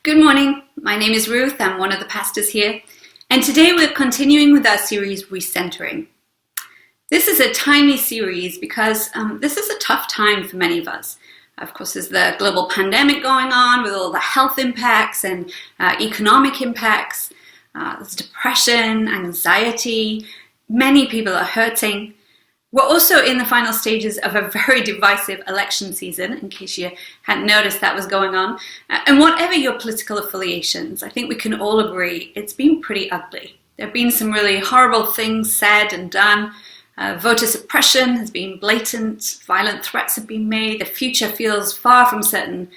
Good morning, my name is Ruth, I'm one of the pastors here, and today we're continuing with our series Recentering. This is a timely series because this is a tough time for many of us. Of course, there's the global pandemic going on with all the health impacts and economic impacts. There's depression, anxiety, many people are hurting. We're also in the final stages of a very divisive election season, in case you hadn't noticed that was going on. And whatever your political affiliations, I think we can all agree it's been pretty ugly. There have been some really horrible things said and done. Voter suppression has been blatant, violent threats have been made, the future feels far from certain.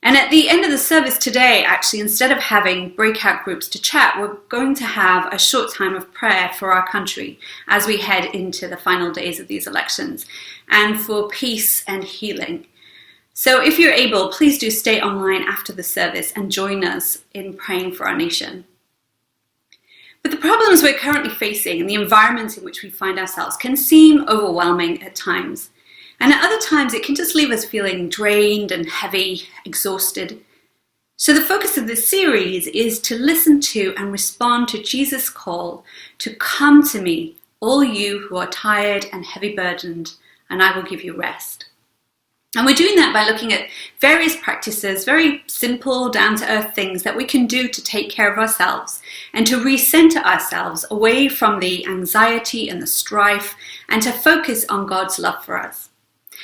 And at the end of the service today, actually, instead of having breakout groups to chat, we're going to have a short time of prayer for our country as we head into the final days of these elections and for peace and healing. So if you're able, please do stay online after the service and join us in praying for our nation. But the problems we're currently facing and the environment in which we find ourselves can seem overwhelming at times. And at other times, it can just leave us feeling drained and heavy, exhausted. So the focus of this series is to listen to and respond to Jesus' call to come to me, all you who are tired and heavy burdened, and I will give you rest. And we're doing that by looking at various practices, very simple, down-to-earth things that we can do to take care of ourselves and to recenter ourselves away from the anxiety and the strife and to focus on God's love for us.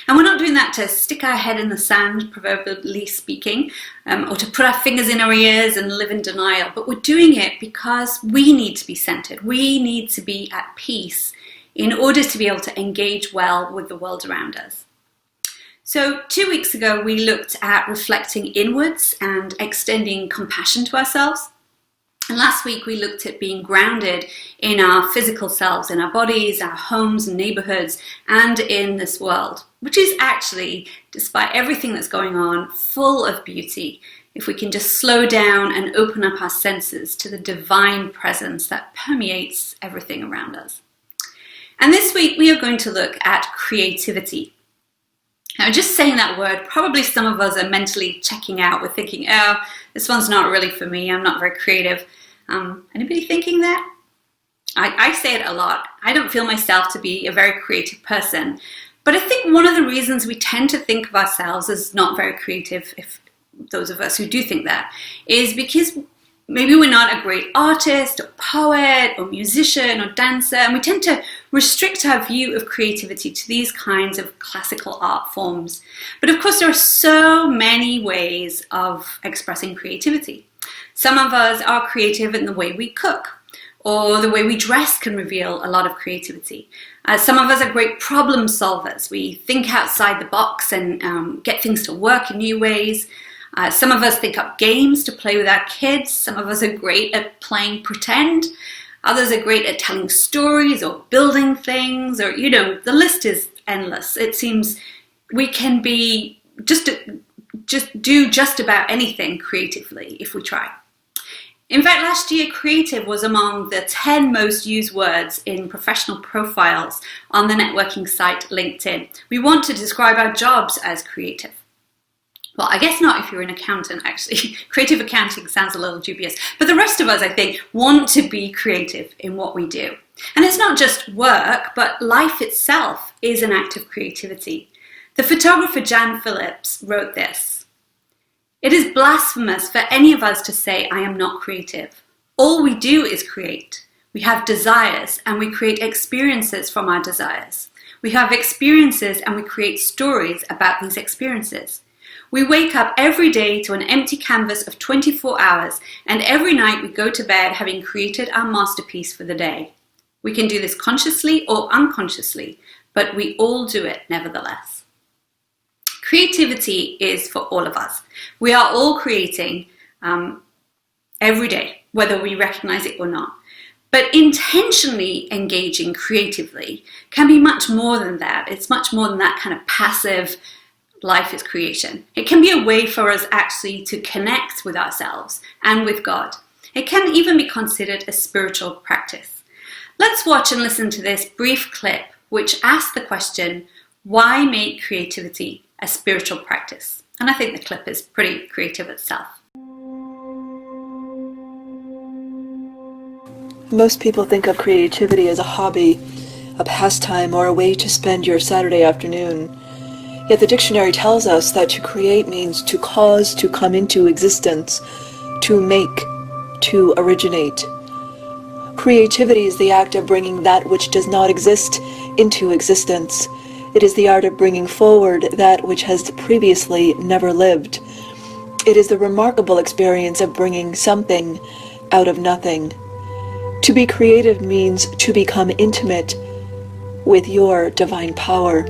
And we're not doing that to stick our head in the sand, proverbially speaking, or to put our fingers in our ears and live in denial, but we're doing it because we need to be centered. We need to be at peace in order to be able to engage well with the world around us. So 2 weeks ago, we looked at reflecting inwards and extending compassion to ourselves. And last week, we looked at being grounded in our physical selves, in our bodies, our homes and neighborhoods, and in this world, which is actually, despite everything that's going on, full of beauty if we can just slow down and open up our senses to the divine presence that permeates everything around us. And this week, we are going to look at creativity. Now, just saying that word, probably some of us are mentally checking out. We're thinking, oh, this one's not really for me. I'm not very creative. Anybody thinking that? I say it a lot. I don't feel myself to be a very creative person. But I think one of the reasons we tend to think of ourselves as not very creative, if those of us who do think that, is because maybe we're not a great artist or poet or musician or dancer, and we tend to restrict our view of creativity to these kinds of classical art forms. But of course, there are so many ways of expressing creativity. Some of us are creative in the way we cook, or the way we dress can reveal a lot of creativity. Some of us are great problem solvers. We think outside the box and get things to work in new ways. Some of us think up games to play with our kids. Some of us are great at playing pretend. Others are great at telling stories or building things, or, the list is endless. It seems we can be do just about anything creatively if we try. In fact, last year, creative was among the 10 most used words in professional profiles on the networking site LinkedIn. We want to describe our jobs as creative. Well, I guess not if you're an accountant, actually. Creative accounting sounds a little dubious. But the rest of us, I think, want to be creative in what we do. And it's not just work, but life itself is an act of creativity. The photographer Jan Phillips wrote this: "It is blasphemous for any of us to say, I am not creative. All we do is create. We have desires and we create experiences from our desires. We have experiences and we create stories about these experiences. We wake up every day to an empty canvas of 24 hours, and every night we go to bed having created our masterpiece for the day. We can do this consciously or unconsciously, but we all do it nevertheless." Creativity is for all of us. We are all creating every day, whether we recognize it or not. But intentionally engaging creatively can be much more than that. It's much more than that kind of passive life is creation. It can be a way for us actually to connect with ourselves and with God. It can even be considered a spiritual practice. Let's watch and listen to this brief clip which asks the question, why make creativity a spiritual practice? And I think the clip is pretty creative itself. Most people think of creativity as a hobby, a pastime, or a way to spend your Saturday afternoon. Yet the dictionary tells us that to create means to cause to come into existence, to make, to originate. Creativity is the act of bringing that which does not exist into existence. It is the art of bringing forward that which has previously never lived. It is the remarkable experience of bringing something out of nothing. To be creative means to become intimate with your divine power.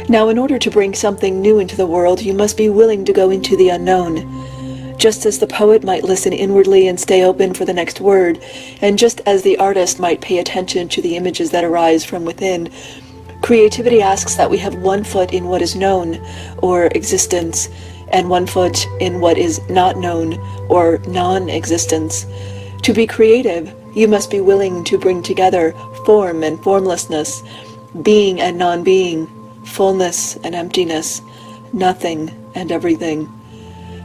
Now, in order to bring something new into the world, you must be willing to go into the unknown. Just as the poet might listen inwardly and stay open for the next word, and just as the artist might pay attention to the images that arise from within, creativity asks that we have one foot in what is known, or existence, and one foot in what is not known, or non-existence. To be creative, you must be willing to bring together form and formlessness, being and non-being, fullness and emptiness, nothing and everything.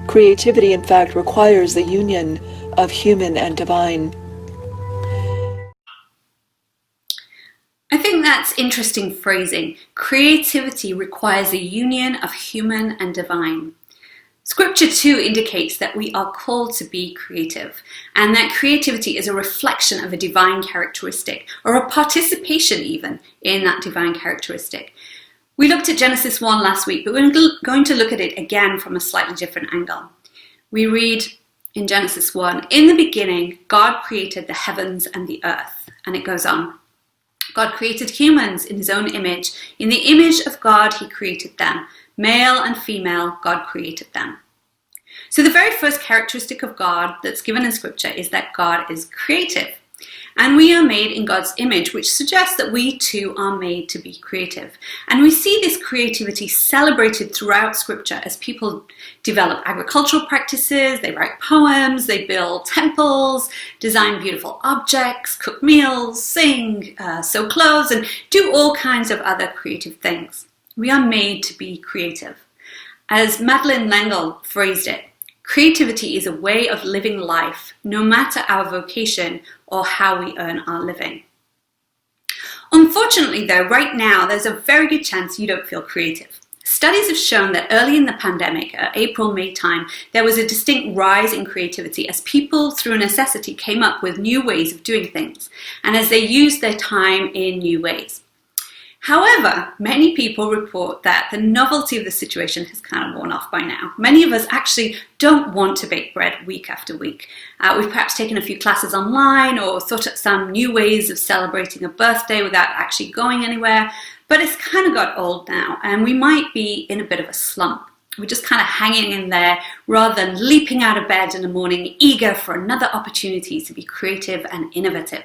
Creativity, in fact, requires the union of human and divine. I think that's interesting phrasing. Creativity requires a union of human and divine. Scripture too indicates that we are called to be creative, and that creativity is a reflection of a divine characteristic, or a participation even in that divine characteristic. We looked at Genesis 1 last week, but we're going to look at it again from a slightly different angle. We read in Genesis 1, "In the beginning, God created the heavens and the earth." And it goes on. God created humans in his own image. In the image of God, he created them. Male and female, God created them. So the very first characteristic of God that's given in Scripture is that God is creative. And we are made in God's image, which suggests that we too are made to be creative. And we see this creativity celebrated throughout Scripture as people develop agricultural practices, they write poems, they build temples, design beautiful objects, cook meals, sing, sew clothes, and do all kinds of other creative things. We are made to be creative. As Madeleine L'Engle phrased it, creativity is a way of living life, no matter our vocation or how we earn our living. Unfortunately though, right now, there's a very good chance you don't feel creative. Studies have shown that early in the pandemic, at April-May time, there was a distinct rise in creativity as people, through necessity, came up with new ways of doing things, and as they used their time in new ways. However, many people report that the novelty of the situation has kind of worn off by now. Many of us actually don't want to bake bread week after week. We've perhaps taken a few classes online or thought up some new ways of celebrating a birthday without actually going anywhere, but it's kind of got old now and we might be in a bit of a slump. We're just kind of hanging in there rather than leaping out of bed in the morning, eager for another opportunity to be creative and innovative.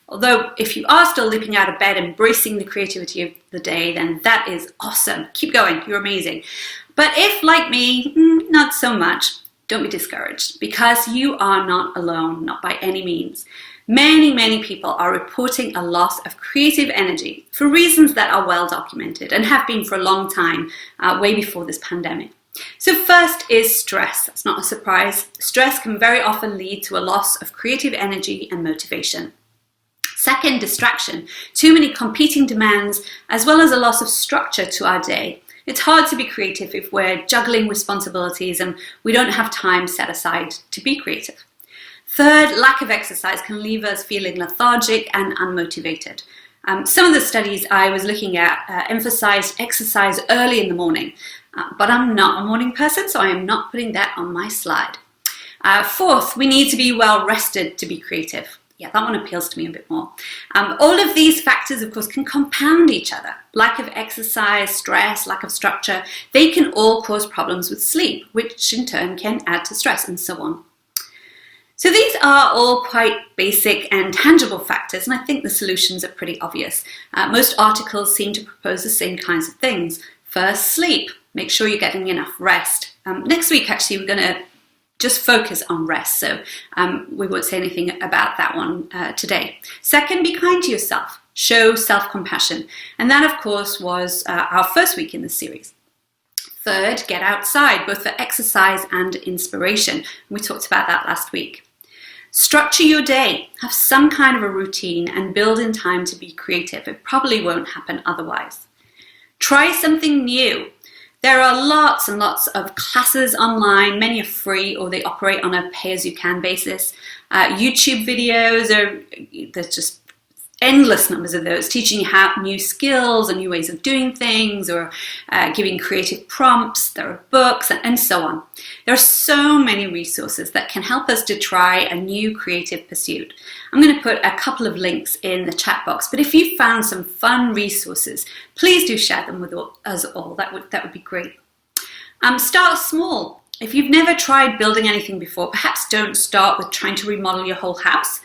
Although if you are still leaping out of bed, embracing the creativity of the day, then that is awesome. Keep going, you're amazing. But if, like me, not so much, don't be discouraged, because you are not alone, not by any means. Many people are reporting a loss of creative energy for reasons that are well documented and have been for a long time, way before this pandemic. So first is stress. That's not a surprise. Stress can very often lead to a loss of creative energy and motivation. Second, distraction. Too many competing demands, as well as a loss of structure to our day. It's hard to be creative if we're juggling responsibilities and we don't have time set aside to be creative. Third, lack of exercise can leave us feeling lethargic and unmotivated. Some of the studies I was looking at emphasized exercise early in the morning, but I'm not a morning person, so I am not putting that on my slide. Fourth, we need to be well rested to be creative. Yeah, that one appeals to me a bit more. All of these factors, of course, can compound each other. Lack of exercise, stress, lack of structure, they can all cause problems with sleep, which in turn can add to stress and so on. So these are all quite basic and tangible factors, and I think the solutions are pretty obvious. Most articles seem to propose the same kinds of things. First, sleep. Make sure you're getting enough rest. Next week, actually, we're going to just focus on rest, so we won't say anything about that one today. Second, be kind to yourself. Show self-compassion. And that, of course, was our first week in the series. Third, get outside, both for exercise and inspiration. We talked about that last week. Structure your day, have some kind of a routine, and build in time to be creative. It probably won't happen otherwise. Try something new. There are lots and lots of classes online. Many are free or they operate on a pay-as-you-can basis. YouTube videos, there's just endless numbers of those, teaching you how new skills and new ways of doing things, or giving creative prompts. There are books and so on. There are so many resources that can help us to try a new creative pursuit. I'm going to put a couple of links in the chat box, but if you found some fun resources, please do share them with us all. That would be great. Start small. If you've never tried building anything before, perhaps don't start with trying to remodel your whole house.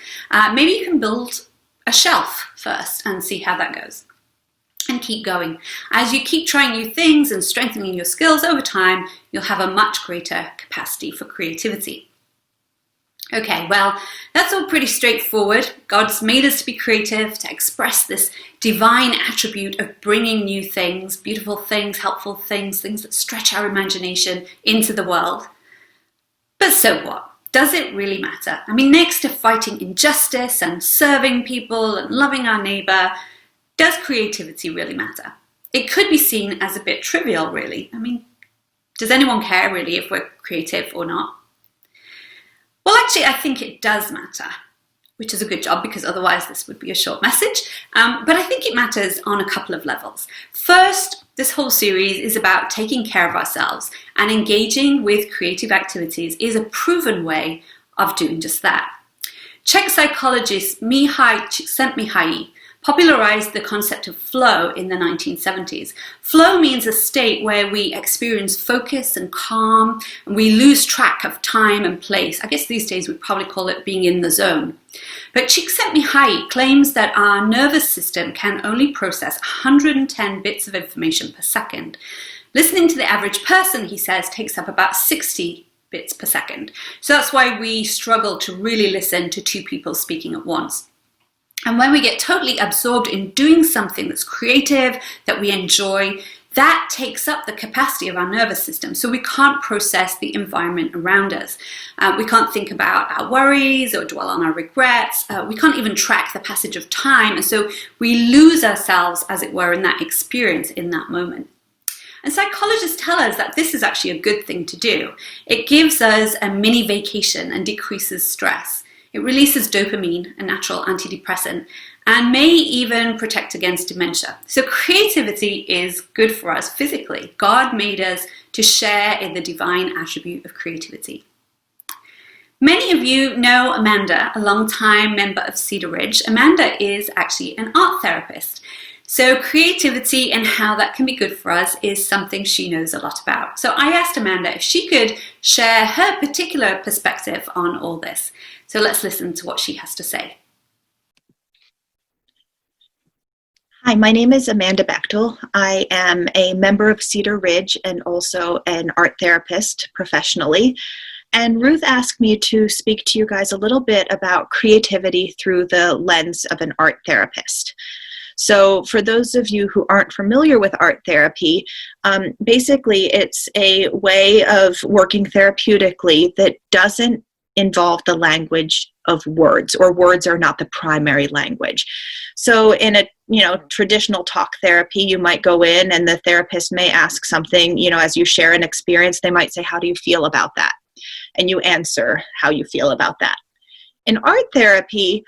Maybe you can build a shelf first and see how that goes, and keep going. As you keep trying new things and strengthening your skills over time, you'll have a much greater capacity for creativity. Okay, well, that's all pretty straightforward. God's made us to be creative, to express this divine attribute of bringing new things, beautiful things, helpful things, things that stretch our imagination into the world. But so what? Does it really matter? I mean, next to fighting injustice and serving people and loving our neighbor, does creativity really matter? It could be seen as a bit trivial, really. I mean, does anyone care really if we're creative or not? Well, actually, I think it does matter, which is a good job because otherwise this would be a short message. But I think it matters on a couple of levels. First, this whole series is about taking care of ourselves, and engaging with creative activities is a proven way of doing just that. Czech psychologist Mihaly Csikszentmihalyi popularized the concept of flow in the 1970s. Flow means a state where we experience focus and calm, and we lose track of time and place. I guess these days we'd probably call it being in the zone. But Csikszentmihalyi claims that our nervous system can only process 110 bits of information per second. Listening to the average person, he says, takes up about 60 bits per second. So that's why we struggle to really listen to two people speaking at once. And when we get totally absorbed in doing something that's creative, that we enjoy, that takes up the capacity of our nervous system. So we can't process the environment around us. We can't think about our worries or dwell on our regrets. We can't even track the passage of time. And so we lose ourselves, as it were, in that experience in that moment. And psychologists tell us that this is actually a good thing to do. It gives us a mini vacation and decreases stress. It releases dopamine, a natural antidepressant, and may even protect against dementia. So creativity is good for us physically. God made us to share in the divine attribute of creativity. Many of you know Amanda, a long-time member of Cedar Ridge. Amanda is actually an art therapist. So creativity and how that can be good for us is something she knows a lot about. So I asked Amanda if she could share her particular perspective on all this. So let's listen to what she has to say. Hi, my name is Amanda Bechtel. I am a member of Cedar Ridge and also an art therapist professionally. And Ruth asked me to speak to you guys a little bit about creativity through the lens of an art therapist. So for those of you who aren't familiar with art therapy, basically it's a way of working therapeutically that doesn't involve the language of words, or words are not the primary language. So in a traditional talk therapy, you might go in and the therapist may ask something, as you share an experience, they might say, how do you feel about that? And you answer how you feel about that. In art therapy,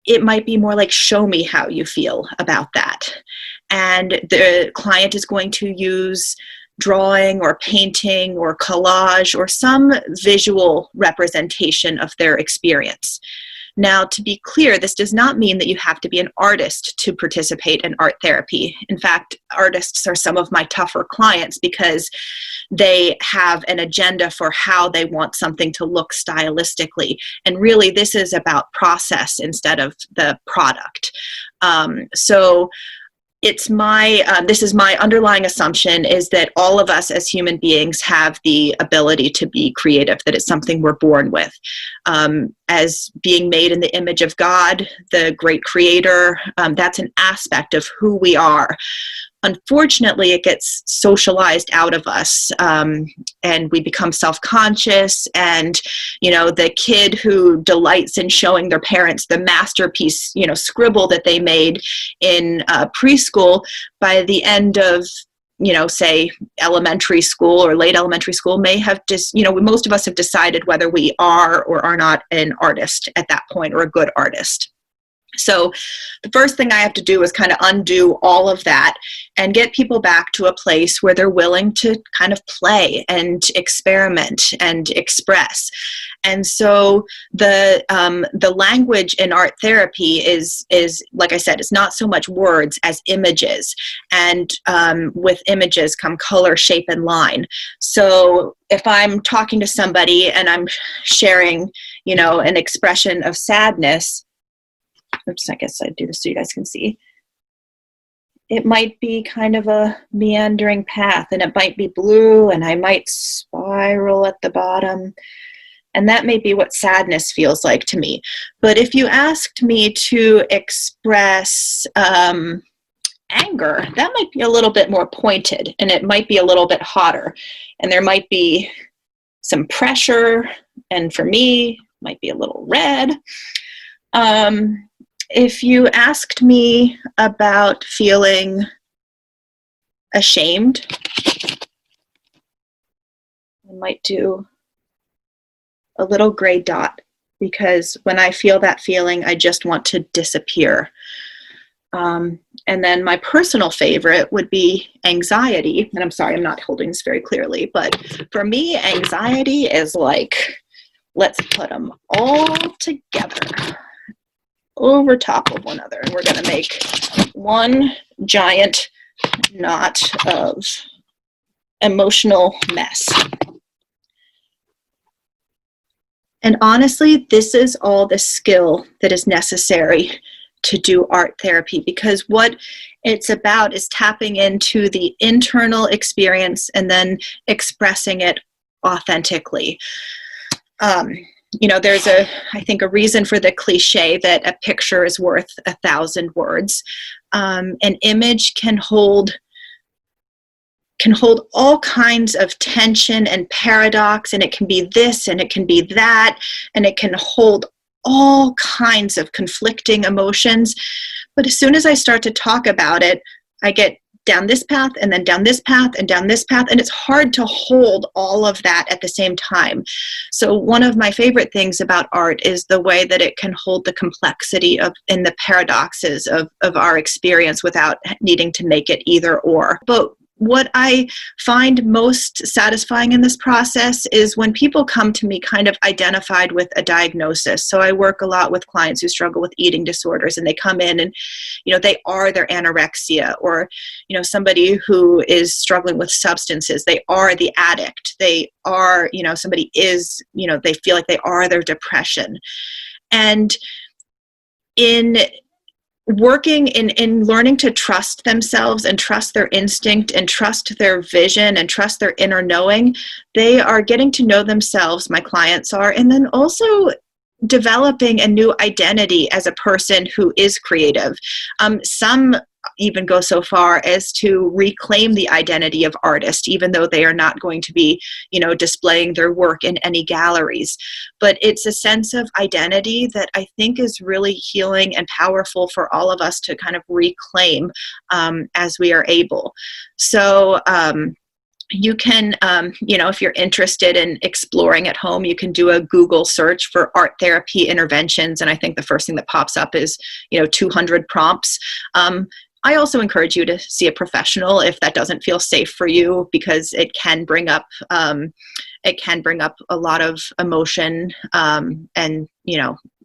it might be more like, show me how you feel about that. And the client is going to use drawing or painting or collage or some visual representation of their experience. Now, to be clear, this does not mean that you have to be an artist to participate in art therapy. In fact, artists are some of my tougher clients because they have an agenda for how they want something to look stylistically. And really, this is about process instead of the product. So it's this is my underlying assumption, is that all of us as human beings have the ability to be creative, that it's something we're born with. As being made in the image of God, the great creator, that's an aspect of who we are. unfortunately, it gets socialized out of us, and we become self-conscious. And, the kid who delights in showing their parents the masterpiece, scribble that they made in preschool, by the end of, say elementary school or late elementary school, may have just, most of us have decided whether we are or are not an artist at that point, or a good artist. So the first thing I have to do is kind of undo all of that and get people back to a place where they're willing to kind of play and experiment and express. And so the language in art therapy is, like I said, it's not so much words as images. And with images come color, shape, and line. So if I'm talking to somebody and I'm sharing, an expression of sadness, oops, I guess I'd do this so you guys can see. It might be kind of a meandering path, and it might be blue, and I might spiral at the bottom. And that may be what sadness feels like to me. But if you asked me to express anger, that might be a little bit more pointed, and it might be a little bit hotter. And there might be some pressure, and for me, it might be a little red. If you asked me about feeling ashamed, I might do a little gray dot, because when I feel that feeling, I just want to disappear. And then my personal favorite would be anxiety. And I'm sorry, I'm not holding this very clearly, but for me, anxiety is like, let's put them all together over top of one another, and we're going to make one giant knot of emotional mess. And honestly, this is all the skill that is necessary to do art therapy, because what it's about is tapping into the internal experience and then expressing it authentically. There's I think a reason for the cliche that a picture is worth 1,000 words. An image can hold all kinds of tension and paradox, and it can be this and it can be that, and it can hold all kinds of conflicting emotions. But as soon as I start to talk about it, I get down this path and then down this path and down this path, and it's hard to hold all of that at the same time. So one of my favorite things about art is the way that it can hold the complexity of and the paradoxes of our experience without needing to make it either or. But what I find most satisfying in this process is when people come to me kind of identified with a diagnosis. So I work a lot with clients who struggle with eating disorders, and they come in and, they are their anorexia, or, somebody who is struggling with substances, they are the addict. They are, somebody is, they feel like they are their depression. And in working in learning to trust themselves and trust their instinct and trust their vision and trust their inner knowing, they are getting to know themselves, my clients are, and then also developing a new identity as a person who is creative. Some even go so far as to reclaim the identity of artist, even though they are not going to be, displaying their work in any galleries. But it's a sense of identity that I think is really healing and powerful for all of us to kind of reclaim as we are able. So, you can, if you're interested in exploring at home, you can do a Google search for art therapy interventions. And I think the first thing that pops up is, 200 prompts. I also encourage you to see a professional if that doesn't feel safe for you, because it can bring up a lot of emotion and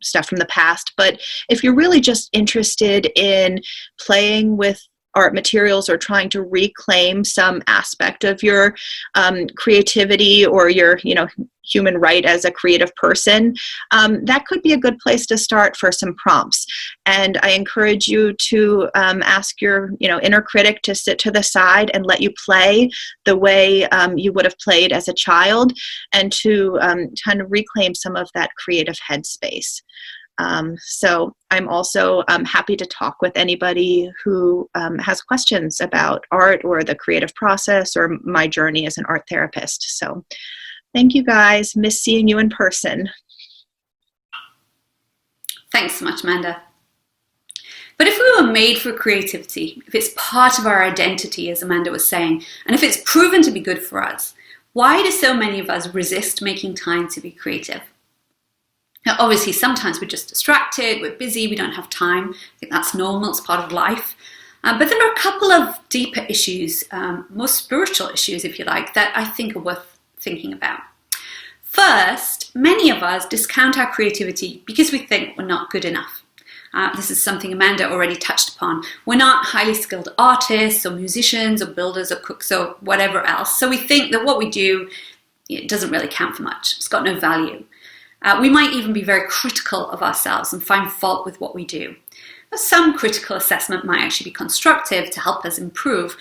stuff from the past. But if you're really just interested in playing with art materials or trying to reclaim some aspect of your creativity or your human right as a creative person, that could be a good place to start for some prompts. And I encourage you to ask your inner critic to sit to the side and let you play the way you would have played as a child, and to kind of reclaim some of that creative headspace. So I'm also happy to talk with anybody who has questions about art or the creative process or my journey as an art therapist. So thank you guys. Miss seeing you in person. Thanks so much, Amanda. But if we were made for creativity, if it's part of our identity, as Amanda was saying, and if it's proven to be good for us, why do so many of us resist making time to be creative? Now, obviously, sometimes we're just distracted, we're busy, we don't have time. I think that's normal, it's part of life. But there are a couple of deeper issues, more spiritual issues, if you like, that I think are worth thinking about. First, many of us discount our creativity because we think we're not good enough. This is something Amanda already touched upon. We're not highly skilled artists or musicians or builders or cooks or whatever else. So we think that what we do, it doesn't really count for much. It's got no value. We might even be very critical of ourselves and find fault with what we do. Some critical assessment might actually be constructive to help us improve,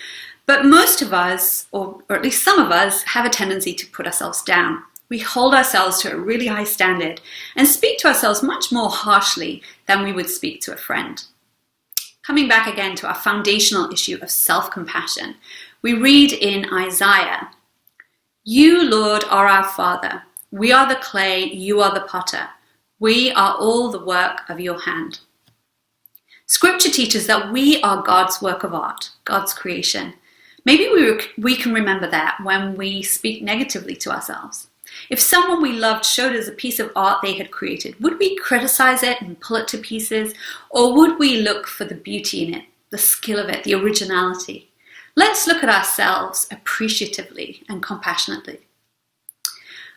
but most of us, or at least some of us, have a tendency to put ourselves down. We hold ourselves to a really high standard and speak to ourselves much more harshly than we would speak to a friend. Coming back again to our foundational issue of self-compassion, we read in Isaiah, "You, Lord, are our Father. We are the clay, you are the potter. We are all the work of your hand." Scripture teaches that we are God's work of art, God's creation. Maybe we can remember that when we speak negatively to ourselves. If someone we loved showed us a piece of art they had created, would we criticize it and pull it to pieces? Or would we look for the beauty in it, the skill of it, the originality? Let's look at ourselves appreciatively and compassionately.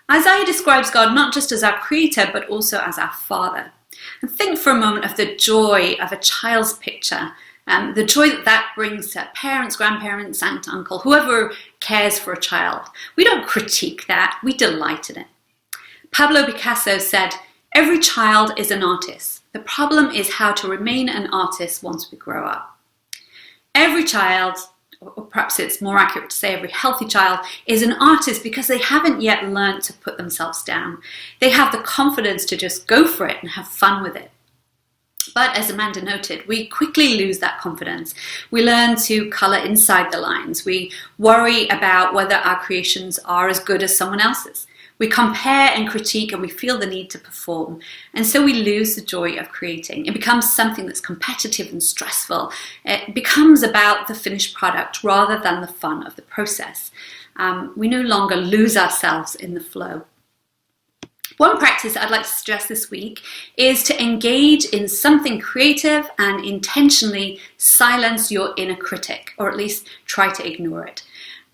Isaiah describes God not just as our creator, but also as our father. And think for a moment of the joy of a child's picture, the joy that brings to parents, grandparents, aunt, uncle, whoever cares for a child. We don't critique that, we delight in it. Pablo Picasso said, "Every child is an artist. The problem is how to remain an artist once we grow up." Every child, or perhaps it's more accurate to say every healthy child, is an artist because they haven't yet learned to put themselves down. They have the confidence to just go for it and have fun with it. But as Amanda noted, we quickly lose that confidence. We learn to color inside the lines. We worry about whether our creations are as good as someone else's. We compare and critique and we feel the need to perform. And so we lose the joy of creating. It becomes something that's competitive and stressful. It becomes about the finished product rather than the fun of the process. We no longer lose ourselves in the flow. One practice I'd like to suggest this week is to engage in something creative and intentionally silence your inner critic, or at least try to ignore it.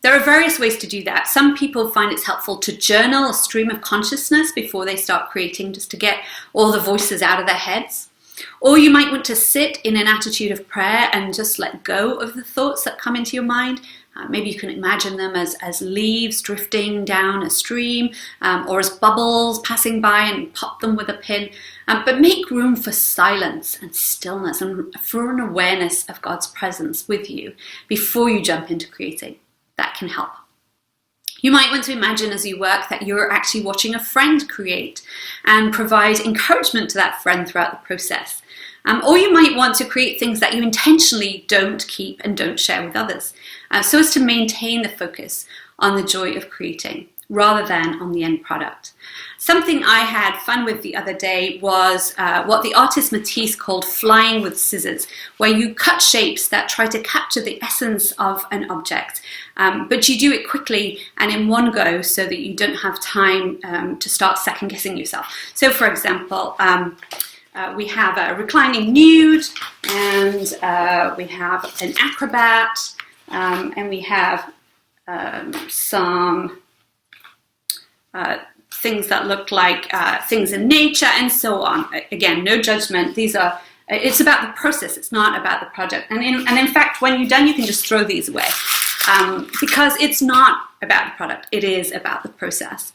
There are various ways to do that. Some people find it's helpful to journal a stream of consciousness before they start creating, just to get all the voices out of their heads. Or you might want to sit in an attitude of prayer and just let go of the thoughts that come into your mind. Maybe you can imagine them as leaves drifting down a stream, or as bubbles passing by and pop them with a pin. But make room for silence and stillness and for an awareness of God's presence with you before you jump into creating. That can help. You might want to imagine as you work that you're actually watching a friend create and provide encouragement to that friend throughout the process. Or you might want to create things that you intentionally don't keep and don't share with others, so as to maintain the focus on the joy of creating rather than on the end product. Something I had fun with the other day was what the artist Matisse called flying with scissors, where you cut shapes that try to capture the essence of an object, but you do it quickly and in one go so that you don't have time to start second guessing yourself. So for example, we have a reclining nude, and we have an acrobat, and we have some things that look like things in nature and so on. Again, no judgment. It's about the process. It's not about the project. And in fact, when you're done, you can just throw these away because it's not about the product. It is about the process.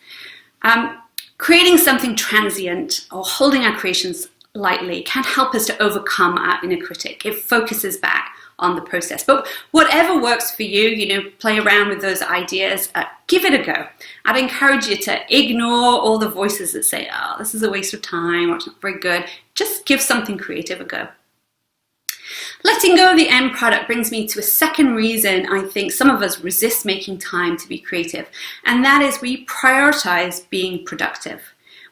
Creating something transient or holding our creations lightly can help us to overcome our inner critic. It focuses back on the process. But whatever works for you, play around with those ideas, give it a go. I'd encourage you to ignore all the voices that say, oh, this is a waste of time, or it's not very good. Just give something creative a go. Letting go of the end product brings me to a second reason I think some of us resist making time to be creative, and that is we prioritize being productive.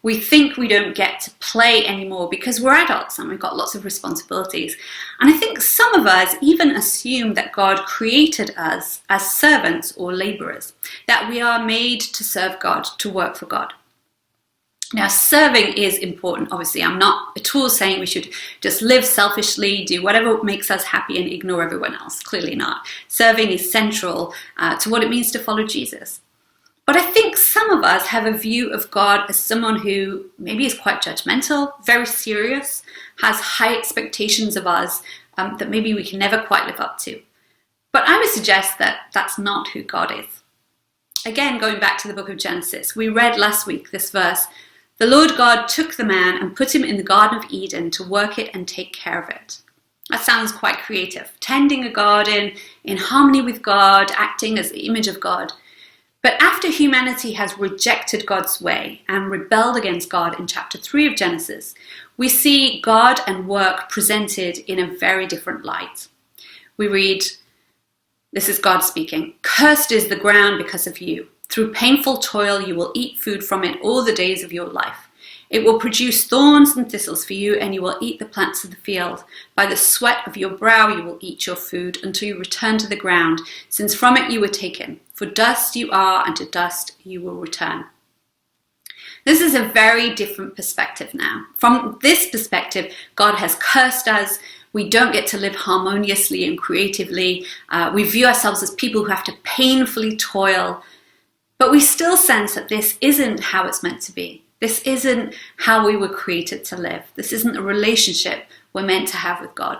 We think we don't get to play anymore because we're adults and we've got lots of responsibilities. And I think some of us even assume that God created us as servants or laborers, that we are made to serve God, to work for God. Now, serving is important, obviously. I'm not at all saying we should just live selfishly, do whatever makes us happy and ignore everyone else. Clearly not. Serving is central to what it means to follow Jesus. But I think some of us have a view of God as someone who maybe is quite judgmental, very serious, has high expectations of us that maybe we can never quite live up to. But I would suggest that that's not who God is. Again, going back to the book of Genesis, we read last week this verse, "The Lord God took the man and put him in the Garden of Eden to work it and take care of it." That sounds quite creative. Tending a garden, in harmony with God, acting as the image of God. But after humanity has rejected God's way and rebelled against God in chapter 3 of Genesis, we see God and work presented in a very different light. We read, this is God speaking, "Cursed is the ground because of you. Through painful toil you will eat food from it all the days of your life. It will produce thorns and thistles for you, and you will eat the plants of the field. By the sweat of your brow you will eat your food until you return to the ground, since from it you were taken. For dust you are, and to dust you will return." This is a very different perspective now. From this perspective, God has cursed us. We don't get to live harmoniously and creatively. We view ourselves as people who have to painfully toil. But we still sense that this isn't how it's meant to be. This isn't how we were created to live. This isn't a relationship we're meant to have with God.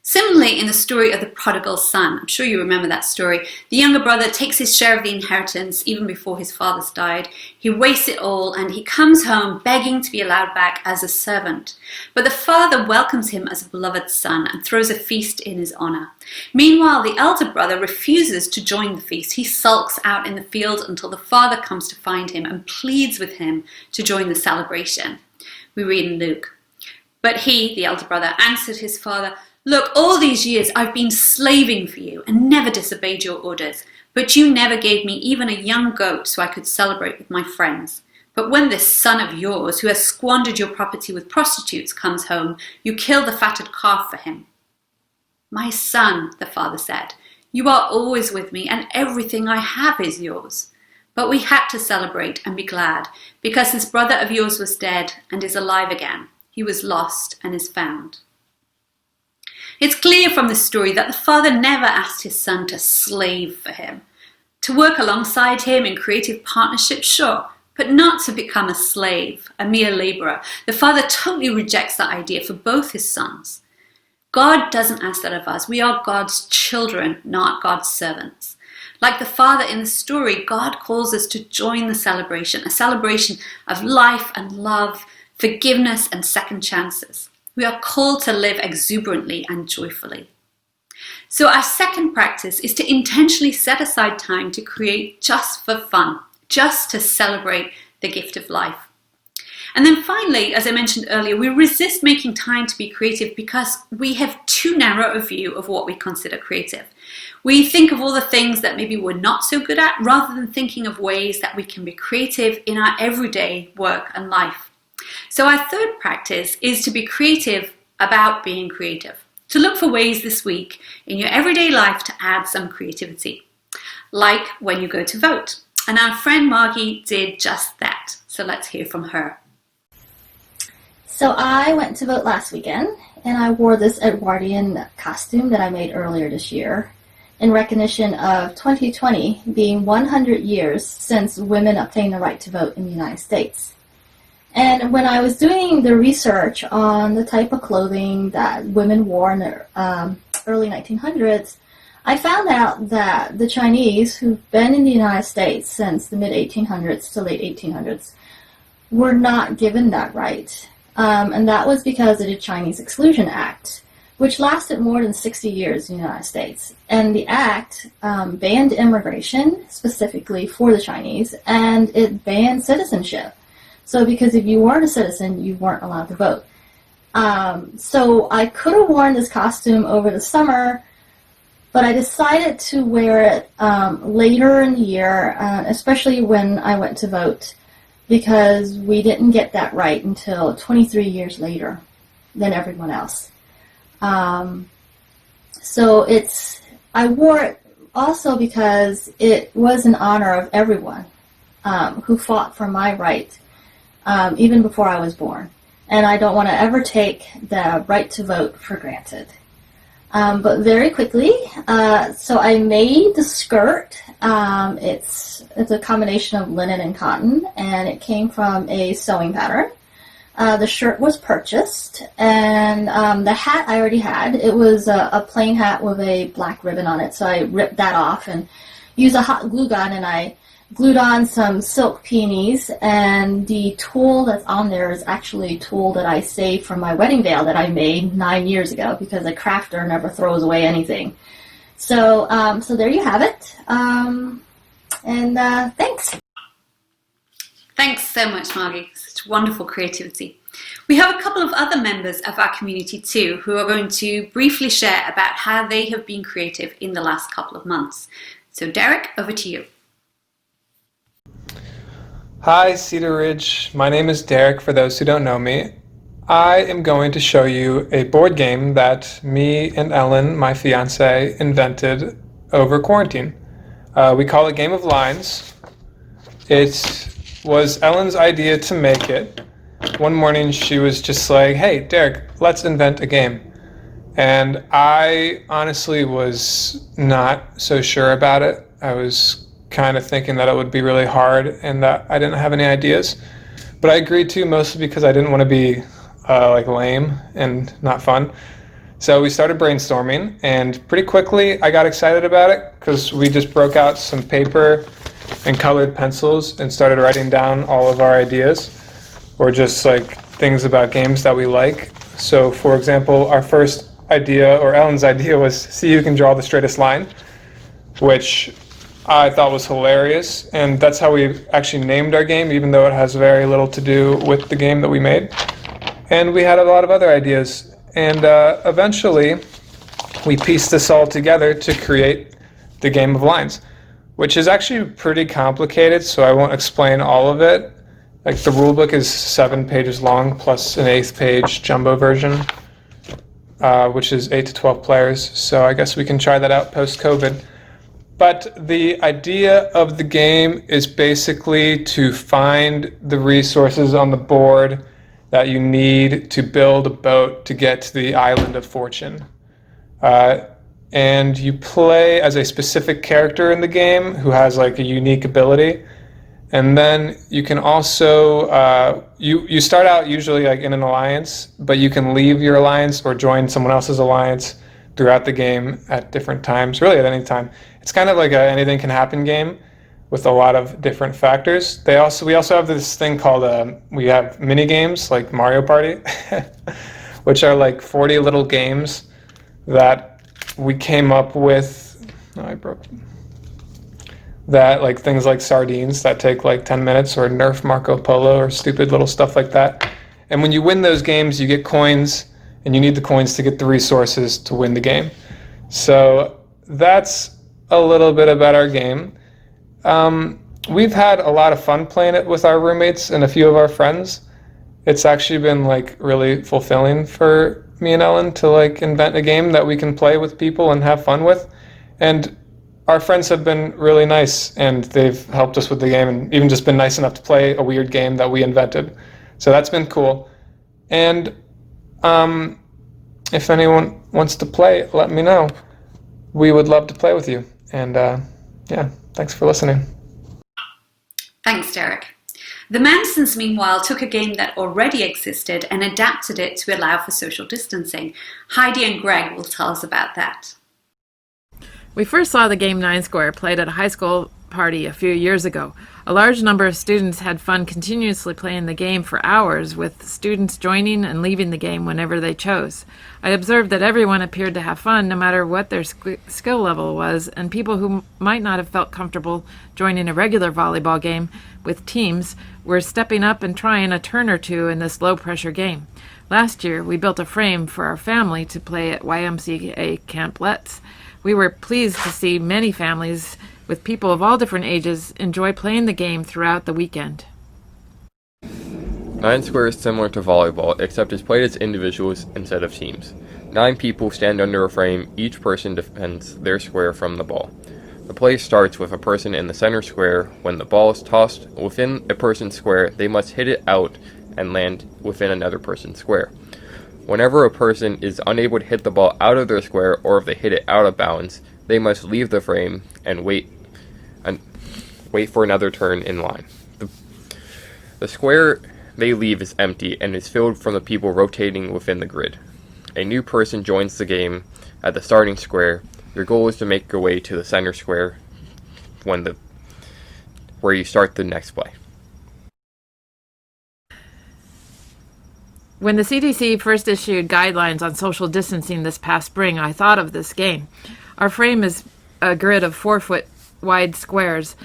Similarly, in the story of the prodigal son, I'm sure you remember that story, the younger brother takes his share of the inheritance even before his father's died. He wastes it all and he comes home begging to be allowed back as a servant. But the father welcomes him as a beloved son and throws a feast in his honor. Meanwhile, the elder brother refuses to join the feast. He sulks out in the field until the father comes to find him and pleads with him to join the celebration. We read in Luke. But he, the elder brother, answered his father, "Look, all these years I've been slaving for you and never disobeyed your orders, but you never gave me even a young goat so I could celebrate with my friends. But when this son of yours, who has squandered your property with prostitutes, comes home, you kill the fatted calf for him." "My son," the father said, "you are always with me and everything I have is yours. But we had to celebrate and be glad because this brother of yours was dead and is alive again. He was lost and is found." It's clear from this story that the father never asked his son to slave for him. To work alongside him in creative partnership, sure, but not to become a slave, a mere laborer. The father totally rejects that idea for both his sons. God doesn't ask that of us. We are God's children, not God's servants. Like the father in the story, God calls us to join the celebration, a celebration of life and love, forgiveness and second chances. We are called to live exuberantly and joyfully. So our second practice is to intentionally set aside time to create just for fun, just to celebrate the gift of life. And then finally, as I mentioned earlier, we resist making time to be creative because we have too narrow a view of what we consider creative. We think of all the things that maybe we're not so good at, rather than thinking of ways that we can be creative in our everyday work and life. So our third practice is to be creative about being creative. To look for ways this week in your everyday life to add some creativity. Like when you go to vote. And our friend Margie did just that. So let's hear from her. So I went to vote last weekend, and I wore this Edwardian costume that I made earlier this year in recognition of 2020 being 100 years since women obtained the right to vote in the United States. And when I was doing the research on the type of clothing that women wore in the early 1900s, I found out that the Chinese, who've been in the United States since the mid-1800s to late 1800s, were not given that right. And that was because of the Chinese Exclusion Act, which lasted more than 60 years in the United States. And the act banned immigration, specifically for the Chinese, and it banned citizenship. So because if you weren't a citizen, you weren't allowed to vote. So I could have worn this costume over the summer, but I decided to wear it later in the year, especially when I went to vote, because we didn't get that right until 23 years later than everyone else. So I wore it also because it was in honor of everyone who fought for my right, even before I was born. And I don't want to ever take the right to vote for granted. But very quickly, so I made the skirt. It's a combination of linen and cotton, and it came from a sewing pattern. The shirt was purchased, and the hat I already had. It was a plain hat with a black ribbon on it, so I ripped that off and used a hot glue gun, and I glued on some silk peonies, and the tulle that's on there is actually tulle that I saved from my wedding veil that I made 9 years ago, because a crafter never throws away anything. So there you have it, and thanks. Thanks so much, Margie. Such wonderful creativity. We have a couple of other members of our community too who are going to briefly share about how they have been creative in the last couple of months. So Derek, over to you. Hi, Cedar Ridge. My name is Derek, for those who don't know me. I am going to show you a board game that me and Ellen, my fiance, invented over quarantine. We call it Game of Lines. It was Ellen's idea to make it. One morning she was just like, hey, Derek, let's invent a game. And I honestly was not so sure about it. I was kind of thinking that it would be really hard and that I didn't have any ideas. But I agreed to, mostly because I didn't want to be lame and not fun. So we started brainstorming, and pretty quickly I got excited about it because we just broke out some paper and colored pencils and started writing down all of our ideas, or just like things about games that we like. So for example, our first idea, or Ellen's idea, was see who can draw the straightest line, which I thought was hilarious, and that's how we actually named our game, even though it has very little to do with the game that we made. And we had a lot of other ideas, and eventually we pieced this all together to create the Game of Lines, which is actually pretty complicated, so I won't explain all of it. Like, the rulebook is 7 pages long, plus an 8th page jumbo version, which is 8 to 12 players, so I guess we can try that out post-COVID. But the idea of the game is basically to find the resources on the board that you need to build a boat to get to the island of fortune. And you play as a specific character in the game who has like a unique ability. And then you can also, you start out usually like in an alliance, but you can leave your alliance or join someone else's alliance throughout the game at different times, really at any time. It's kind of like a anything can happen game with a lot of different factors. We also have this thing called, we have mini games like Mario Party, which are like 40 little games that we came up with. That, like things like sardines that take like 10 minutes, or Nerf Marco Polo, or stupid little stuff like that. And when you win those games, you get coins, and you need the coins to get the resources to win the game. So that's a little bit about our game. We've had a lot of fun playing it with our roommates and a few of our friends. It's actually been like really fulfilling for me and Ellen to like invent a game that we can play with people and have fun with. And our friends have been really nice, and they've helped us with the game, and even just been nice enough to play a weird game that we invented. So that's been cool. And if anyone wants to play, let me know. We would love to play with you. And yeah, thanks for listening. Thanks, Derek. The Mansons, meanwhile, took a game that already existed and adapted it to allow for social distancing. Heidi and Greg will tell us about that. We first saw the game Nine Square played at a high school party a few years ago. A large number of students had fun continuously playing the game for hours, with students joining and leaving the game whenever they chose. I observed that everyone appeared to have fun no matter what their skill level was, and people who might not have felt comfortable joining a regular volleyball game with teams were stepping up and trying a turn or two in this low-pressure game. Last year, we built a frame for our family to play at YMCA Camp Let's. We were pleased to see many families with people of all different ages enjoy playing the game throughout the weekend. 9 square is similar to volleyball, except it's played as individuals instead of teams. 9 people stand under a frame, each person defends their square from the ball. The play starts with a person in the center square. When the ball is tossed within a person's square, they must hit it out and land within another person's square. Whenever a person is unable to hit the ball out of their square, or if they hit it out of bounds, they must leave the frame and wait for another turn in line. The square they leave is empty and is filled from the people rotating within the grid. A new person joins the game at the starting square. Your goal is to make your way to the center square where you start the next play. When the CDC first issued guidelines on social distancing this past spring, I thought of this game. Our frame is a grid of 4-foot wide squares,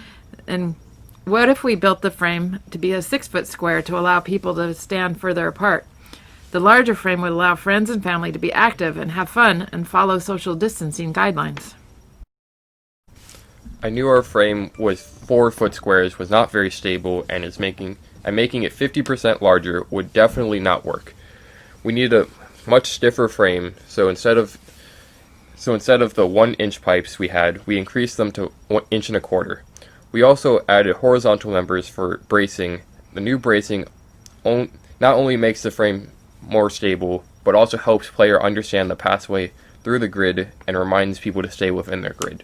and what if we built the frame to be a 6-foot square to allow people to stand further apart? The larger frame would allow friends and family to be active and have fun and follow social distancing guidelines. I knew our frame with 4-foot squares was not very stable, and making it 50% larger would definitely not work. We needed a much stiffer frame, so instead of the 1-inch pipes we had, we increased them to 1.25 inches. We also added horizontal members for bracing. The new bracing not only makes the frame more stable, but also helps player understand the pathway through the grid and reminds people to stay within their grid.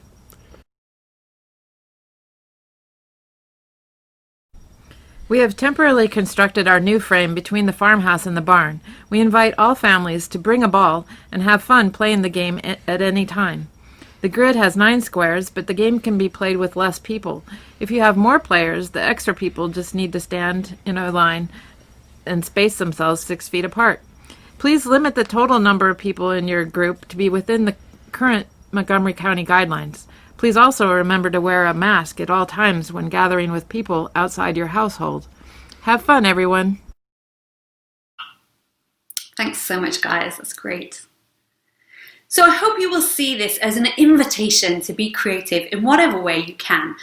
We have temporarily constructed our new frame between the farmhouse and the barn. We invite all families to bring a ball and have fun playing the game at any time. The grid has 9 squares, but the game can be played with less people. If you have more players, the extra people just need to stand in a line and space themselves 6 feet apart. Please limit the total number of people in your group to be within the current Montgomery County guidelines. Please also remember to wear a mask at all times when gathering with people outside your household. Have fun, everyone. Thanks so much, guys. That's great. So I hope you will see this as an invitation to be creative in whatever way you can.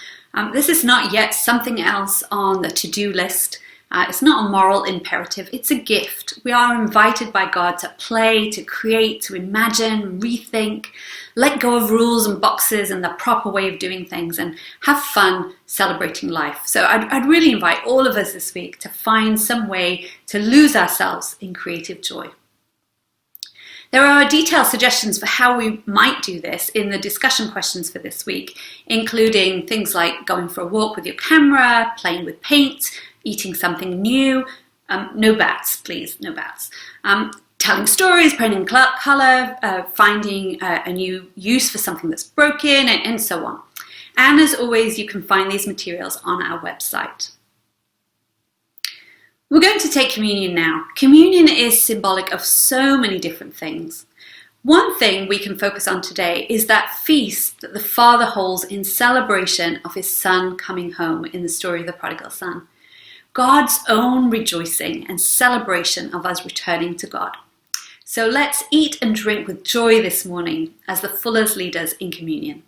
This is not yet something else on the to-do list. It's not a moral imperative, it's a gift. We are invited by God to play, to create, to imagine, rethink, let go of rules and boxes and the proper way of doing things, and have fun celebrating life. So I'd really invite all of us this week to find some way to lose ourselves in creative joy. There are detailed suggestions for how we might do this in the discussion questions for this week, including things like going for a walk with your camera, playing with paint, eating something new, no bats, please, no bats. Telling stories, painting colour, finding a new use for something that's broken, and so on. And as always, you can find these materials on our website. We're going to take communion now. Communion is symbolic of so many different things. One thing we can focus on today is that feast that the Father holds in celebration of his Son coming home in the story of the prodigal son. God's own rejoicing and celebration of us returning to God. So let's eat and drink with joy this morning as the Fullers lead us in communion.